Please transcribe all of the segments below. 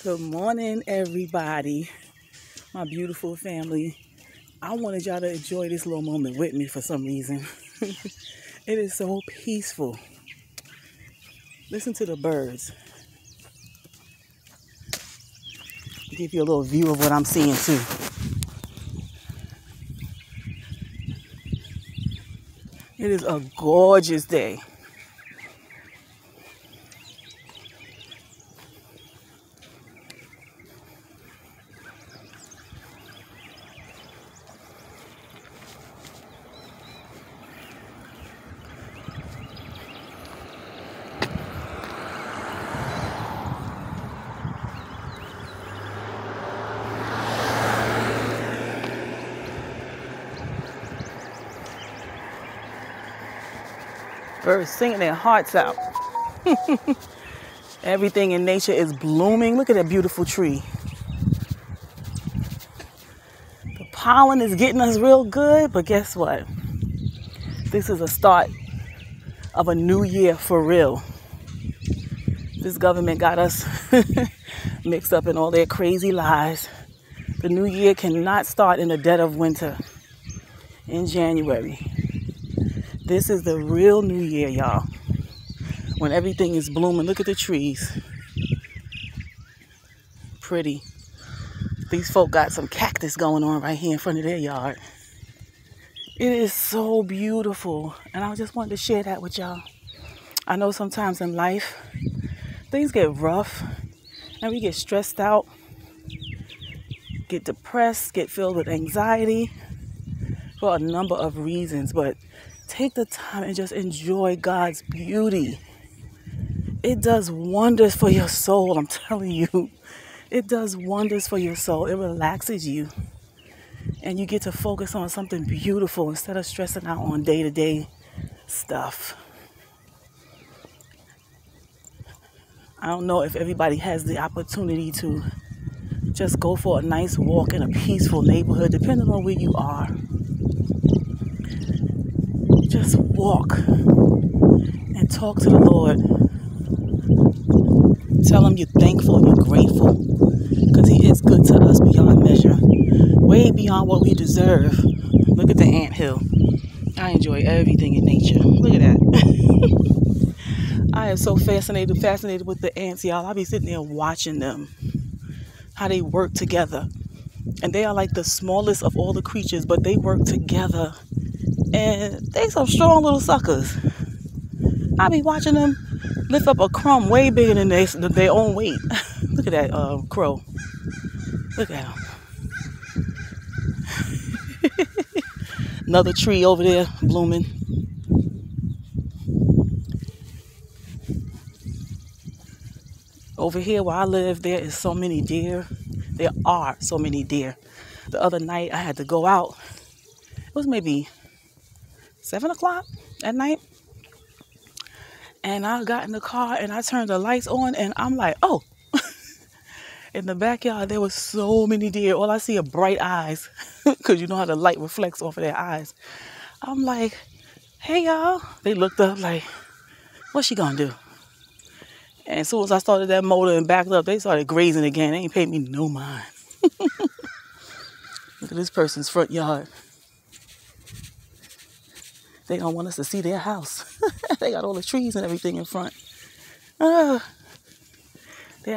Good morning, everybody, my beautiful family. I wanted y'all to enjoy this little moment with me for some reason. It is so peaceful. Listen to the birds. Give you a little view of what I'm seeing too. It is a gorgeous day. Birds singing their hearts out. Everything in nature is blooming. Look at that beautiful tree. The pollen is getting us real good, but guess what? This is a start of a new year for real. This government got us mixed up in all their crazy lies. The new year cannot start in the dead of winter in January. This is the real new year, y'all. When everything is blooming. Look at the trees. Pretty. These folk got some cactus going on right here in front of their yard. It is so beautiful. And I just wanted to share that with y'all. I know sometimes in life, things get rough and we get stressed out, get depressed, get filled with anxiety for a number of reasons. But take the time and just enjoy God's beauty. It does wonders for your soul, I'm telling you. It does wonders for your soul. It relaxes you. And you get to focus on something beautiful instead of stressing out on day-to-day stuff. I don't know if everybody has the opportunity to just go for a nice walk in a peaceful neighborhood, depending on where you are. Just walk and talk to the Lord. Tell him you're thankful and you're grateful because he is good to us beyond measure, way beyond what we deserve. Look at the anthill. I enjoy everything in nature. Look at that. I am so fascinated with the ants, y'all. I'll be sitting there watching them, how they work together. And they are like the smallest of all the creatures, but they work together. And they some strong little suckers. I be watching them lift up a crumb way bigger than their own weight. Look at that crow. Look at him. Another tree over there blooming. Over here where I live, there is so many deer. There are so many deer. The other night I had to go out. It was maybe 7 o'clock at night. And I got in the car and I turned the lights on and I'm like, oh. In the backyard, there were so many deer. All I see are bright eyes because you know how the light reflects off of their eyes. I'm like, hey, y'all. They looked up like, what's she going to do? And as soon as I started that motor and backed up, they started grazing again. They ain't paid me no mind. Look at this person's front yard. They don't want us to see their house. They got all the trees and everything in front. They're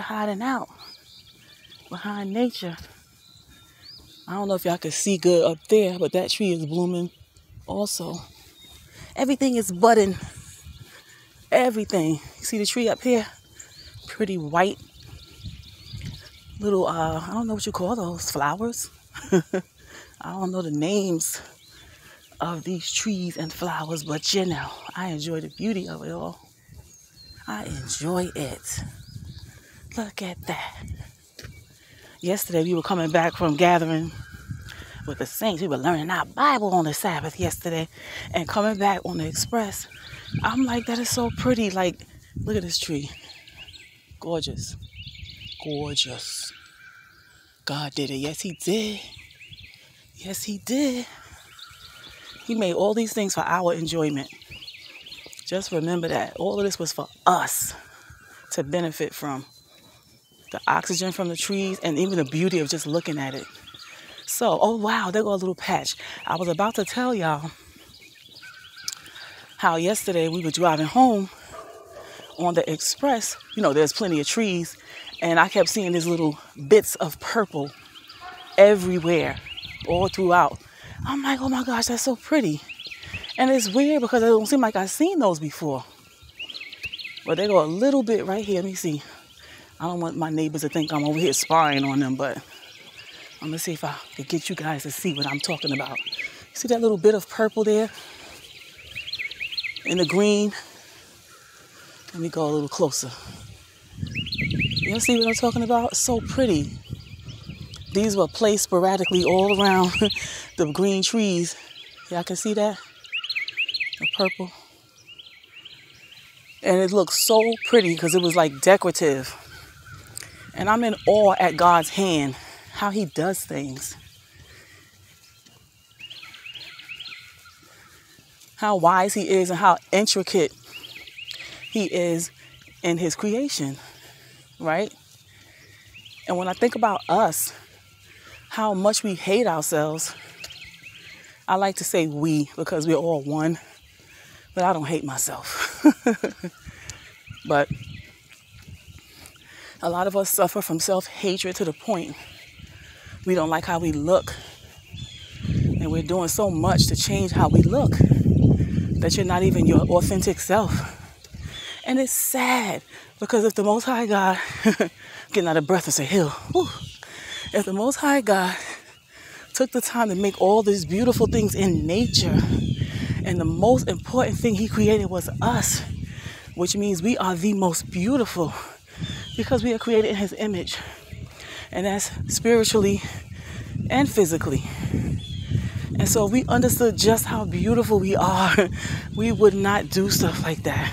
hiding out behind nature. I don't know if y'all can see good up there, but that tree is blooming also. Everything is budding. Everything. You see the tree up here? Pretty white. Little, I don't know what you call those, flowers? I don't know the names of these trees and flowers, but you know, I enjoy the beauty of it all. I enjoy it. Look at that. Yesterday we were coming back from gathering with the saints. We were learning our Bible on the Sabbath yesterday and coming back on the express. I'm like, that is so pretty. Like, look at this tree. Gorgeous. Gorgeous. God did it. Yes, he did. Yes, he did. He made all these things for our enjoyment. Just remember that. All of this was for us to benefit from. the oxygen from the trees, and even the beauty of just looking at it. So, oh wow, there goes a little patch. I was about to tell y'all how yesterday we were driving home on the express. You know, there's plenty of trees, and I kept seeing these little bits of purple everywhere, all throughout. I'm like, oh my gosh, that's so pretty. And it's weird because it don't seem like I've seen those before. But they go a little bit right here. Let me see. I don't want my neighbors to think I'm over here spying on them, but I'm gonna see if I can get you guys to see what I'm talking about. See that little bit of purple there? And the green? Let me go a little closer. You see what I'm talking about? It's so pretty. These were placed sporadically all around the green trees. Y'all can see that? The purple. And it looks so pretty because it was like decorative. And I'm in awe at God's hand, how he does things. How wise he is and how intricate he is in his creation, right? And when I think about us, how much we hate ourselves, I like to say we because we're all one, but I don't hate myself. But a lot of us suffer from self-hatred to the point we don't like how we look. And we're doing so much to change how we look that you're not even your authentic self. And it's sad because if the Most High God, getting out of breath as a hill, whew, if the Most High God took the time to make all these beautiful things in nature, and the most important thing he created was us, which means we are the most beautiful because we are created in his image. And that's spiritually and physically. And so if we understood just how beautiful we are, we would not do stuff like that.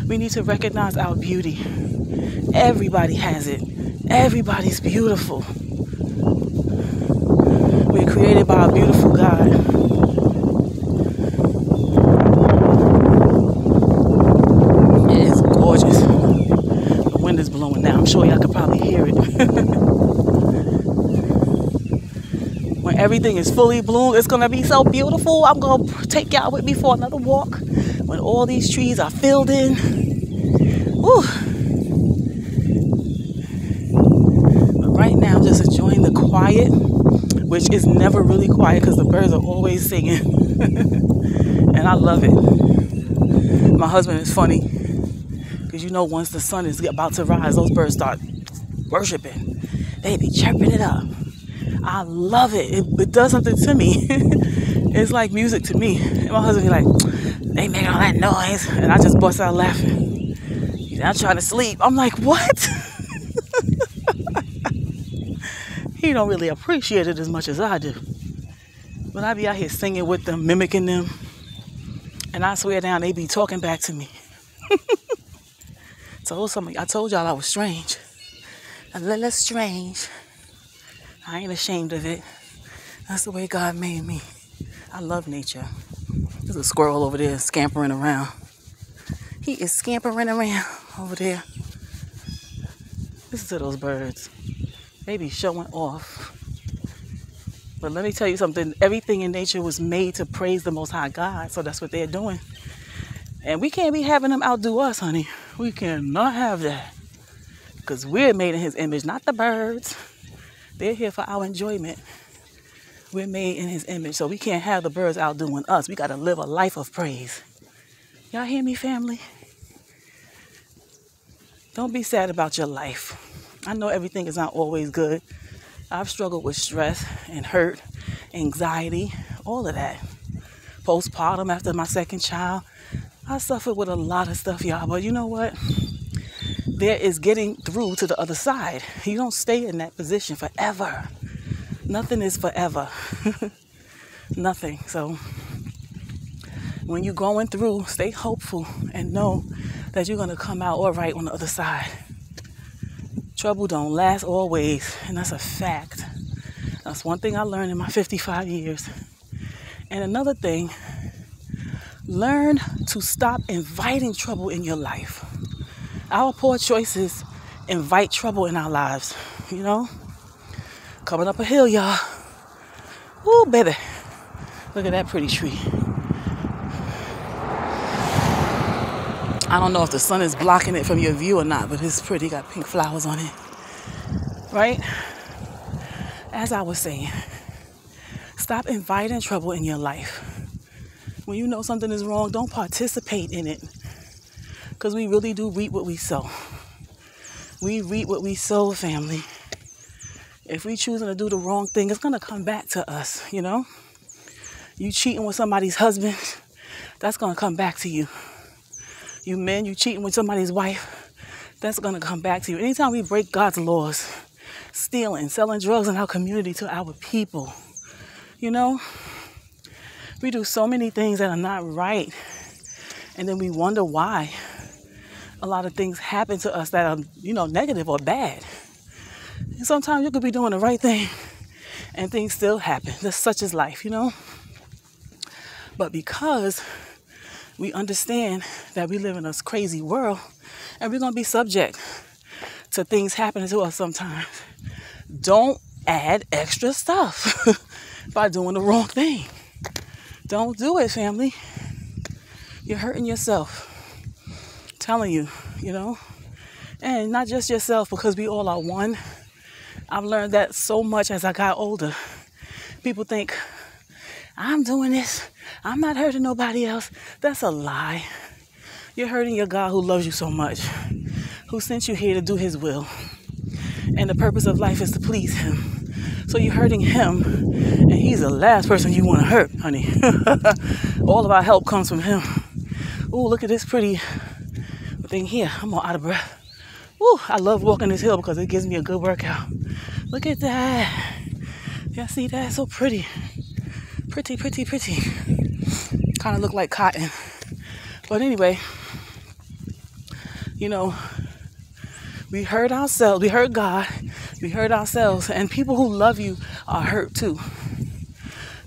We need to recognize our beauty. Everybody has it. Everybody's beautiful. We're created by a beautiful God. It is gorgeous. The wind is blowing now. I'm sure y'all can probably hear it. When everything is fully bloomed, it's going to be so beautiful. I'm going to take y'all with me for another walk. When all these trees are filled in. Woo. But right now, I'm just enjoying the quiet, which is never really quiet because the birds are always singing. And I love it. My husband is funny because you know once the sun is about to rise, those birds start worshiping. They be chirping it up. I love it. It does something to me. It's like music to me. And my husband be like, they make all that noise. And I just bust out laughing. He's not trying to sleep. I'm like, what? He don't really appreciate it as much as I do. But I be out here singing with them, mimicking them. And I swear down, they be talking back to me. I told y'all I was strange. A little strange. I ain't ashamed of it. That's the way God made me. I love nature. There's a squirrel over there scampering around. He is scampering around over there. Listen to those birds. They be showing off. But let me tell you something. Everything in nature was made to praise the Most High God. So that's what they're doing. And we can't be having them outdo us, honey. We cannot have that. Because we're made in his image, not the birds. They're here for our enjoyment. We're made in his image, so we can't have the birds outdoing us. We got to live a life of praise. Y'all hear me, family? Don't be sad about your life. I know everything is not always good. I've struggled with stress and hurt, anxiety, all of that. Postpartum after my second child. I suffered with a lot of stuff, y'all, but you know what? There is getting through to the other side. You don't stay in that position forever. Nothing is forever. Nothing. So when you're going through, stay hopeful and know that you're going to come out all right on the other side. Trouble don't last always, and that's a fact. That's one thing I learned in my 55 years. And another thing, learn to stop inviting trouble in your life. Our poor choices invite trouble in our lives, you know? Coming up a hill, y'all. Ooh, baby. Look at that pretty tree. I don't know if the sun is blocking it from your view or not, but it's pretty. Got pink flowers on it. Right? As I was saying, stop inviting trouble in your life. When you know something is wrong, don't participate in it. Because we really do reap what we sow. We reap what we sow, family. If we choosing to do the wrong thing, it's going to come back to us, you know? You cheating with somebody's husband, that's going to come back to you. You men, you cheating with somebody's wife, that's going to come back to you. Anytime we break God's laws, stealing, selling drugs in our community to our people, you know, we do so many things that are not right. And then we wonder why a lot of things happen to us that are, you know, negative or bad. And sometimes you could be doing the right thing and things still happen. That's such is life, you know. But because we understand that we live in this crazy world and we're going to be subject to things happening to us sometimes, don't add extra stuff by doing the wrong thing. Don't do it, family. You're hurting yourself. I'm telling you, you know. And not just yourself, because we all are one. I've learned that so much as I got older. People think, I'm doing this. I'm not hurting nobody else. That's a lie. You're hurting your God who loves you so much, who sent you here to do his will. And the purpose of life is to please him. So you're hurting him, and he's the last person you want to hurt, honey. All of our help comes from him. Ooh, look at this pretty thing here. I'm all out of breath. Ooh, I love walking this hill because it gives me a good workout. Look at that. Y'all see that? So pretty. Pretty, pretty, pretty. Kind of look like cotton. But anyway, you know, we hurt ourselves. We hurt God. We hurt ourselves. And people who love you are hurt too.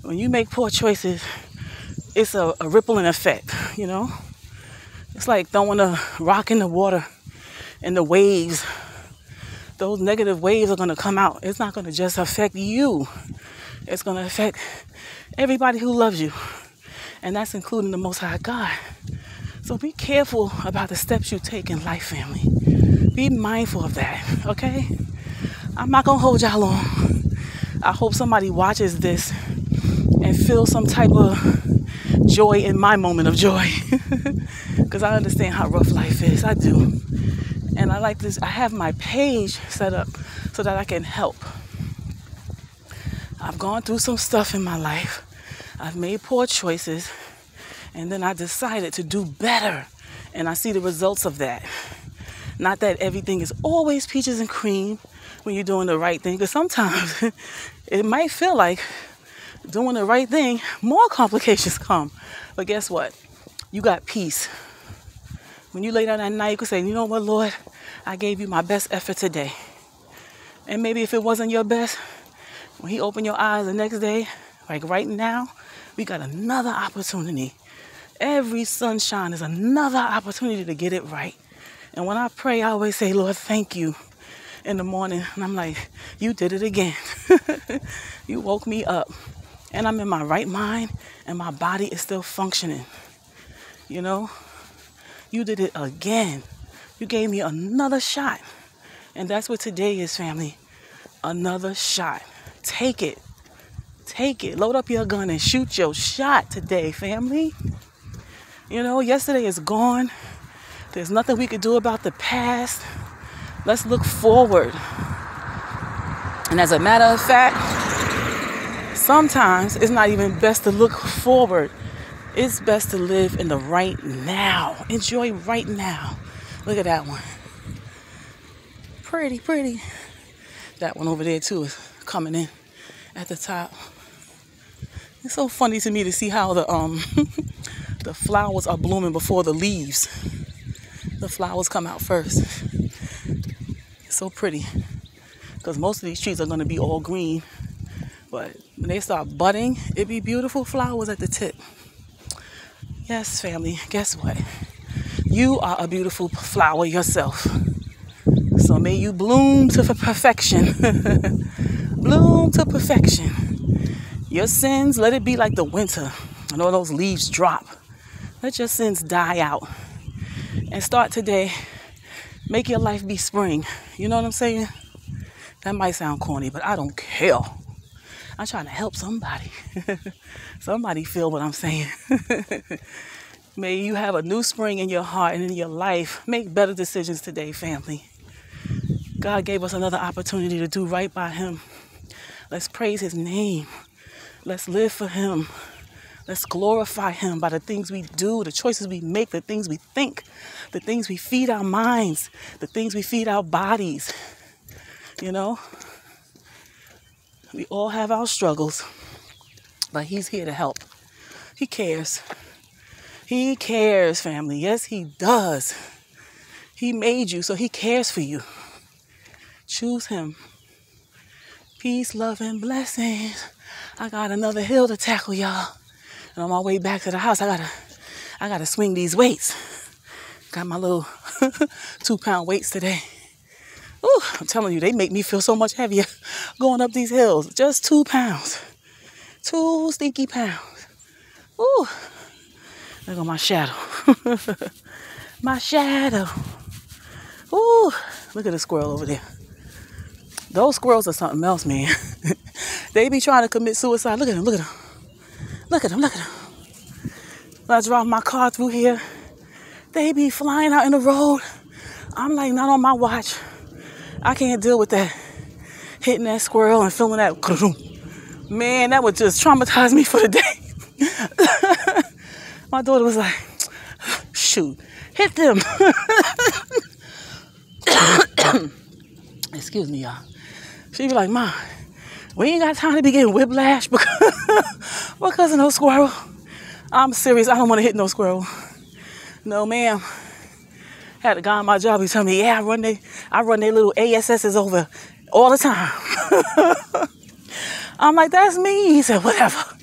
When you make poor choices, it's a rippling effect, you know. It's like throwing a rock in the water and the waves. Those negative waves are going to come out. It's not going to just affect you. It's going to affect everybody who loves you. And that's including the Most High God. So be careful about the steps you take in life, family. Be mindful of that, okay? I'm not going to hold y'all long. I hope somebody watches this and feels some type of joy in my moment of joy. Because I understand how rough life is. I do. And I like this. I have my page set up so that I can help. I've gone through some stuff in my life. I've made poor choices. And then I decided to do better. And I see the results of that. Not that everything is always peaches and cream when you're doing the right thing. Because sometimes it might feel like doing the right thing, more complications come. But guess what? You got peace. When you lay down at night, you can say, you know what, Lord? I gave you my best effort today. And maybe if it wasn't your best, when he opened your eyes the next day, like right now, we got another opportunity. Every sunshine is another opportunity to get it right. And when I pray, I always say, Lord, thank you in the morning. And I'm like, you did it again. You woke me up. And I'm in my right mind, and my body is still functioning. You know? You did it again. You gave me another shot. And that's what today is, family. Another shot. Take it. Take it. Load up your gun and shoot your shot today, family. You know, yesterday is gone. There's nothing we could do about the past. Let's look forward. And as a matter of fact, sometimes it's not even best to look forward. It's best to live in the right now. Enjoy right now. Look at that one. Pretty, pretty. That one over there too is coming in at the top. It's so funny to me to see how the the flowers are blooming before the leaves. The flowers come out first. It's so pretty. Because most of these trees are going to be all green. But when they start budding, it be beautiful flowers at the tip. Yes, family, guess what? You are a beautiful flower yourself. So Lord, may you bloom to perfection. Bloom to perfection. Your sins, let it be like the winter and all those leaves drop. Let your sins die out. And start today. Make your life be spring. You know what I'm saying? That might sound corny, but I don't care. I'm trying to help somebody. Somebody feel what I'm saying. May you have a new spring in your heart and in your life. Make better decisions today, family. God gave us another opportunity to do right by him. Let's praise his name. Let's live for him. Let's glorify him by the things we do, the choices we make, the things we think, the things we feed our minds, the things we feed our bodies. You know, we all have our struggles, but he's here to help. He cares. He cares, family. Yes, he does. He made you, so he cares for you. Choose him. Peace, love, and blessings. I got another hill to tackle, y'all. And on my way back to the house, I gotta swing these weights. Got my little 2-pound weights today. Ooh, I'm telling you, they make me feel so much heavier going up these hills. Just 2 pounds. 2 stinky pounds. Ooh. Look at my shadow. My shadow. Ooh. Look at the squirrel over there. Those squirrels are something else, man. They be trying to commit suicide. Look at them. Look at them. Look at them. Look at them. When I drive my car through here, they be flying out in the road. I'm like, not on my watch. I can't deal with that. Hitting that squirrel and feeling that. Man, that would just traumatize me for the day. My daughter was like, shoot, hit them. Excuse me, y'all. She be like, Mom, we ain't got time to be getting whiplash because of no squirrel. I'm serious. I don't want to hit no squirrel. No, ma'am. Had a guy on my job. He told me, yeah, I run their little ASSs over all the time. I'm like, that's me. He said, whatever.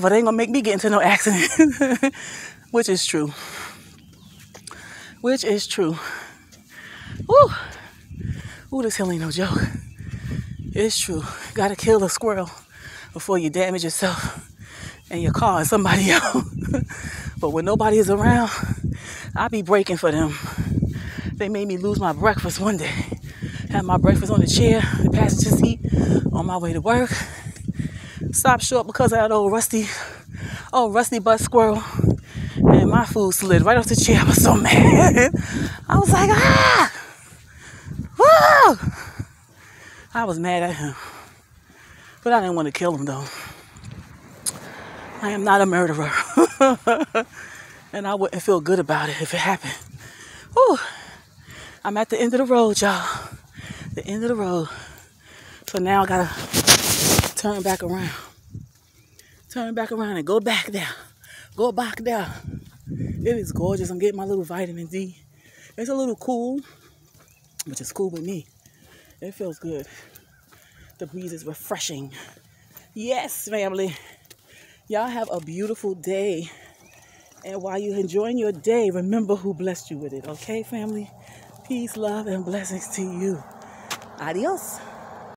They ain't gonna make me get into no accident. Which is true. Woo. Ooh, this hill ain't no joke. It's true. Gotta kill a squirrel before you damage yourself and your car and somebody else. But when nobody is around, I be breaking for them. They made me lose my breakfast one day. Had my breakfast on the chair, the passenger seat, on my way to work. Stopped short because of that old rusty butt squirrel. And my food slid right off the chair. I was so mad. I was like, ah! Woo! I was mad at him. But I didn't want to kill him, though. I am not a murderer. And I wouldn't feel good about it if it happened. Whew. I'm at the end of the road, y'all. The end of the road. So now I gotta turn back around. Turn back around and go back there. Go back there. It is gorgeous. I'm getting my little vitamin D. It's a little cool, which is cool with me. It feels good. The breeze is refreshing. Yes, family. Y'all have a beautiful day. And while you're enjoying your day, remember who blessed you with it. Okay, family? Peace, love, and blessings to you. Adios.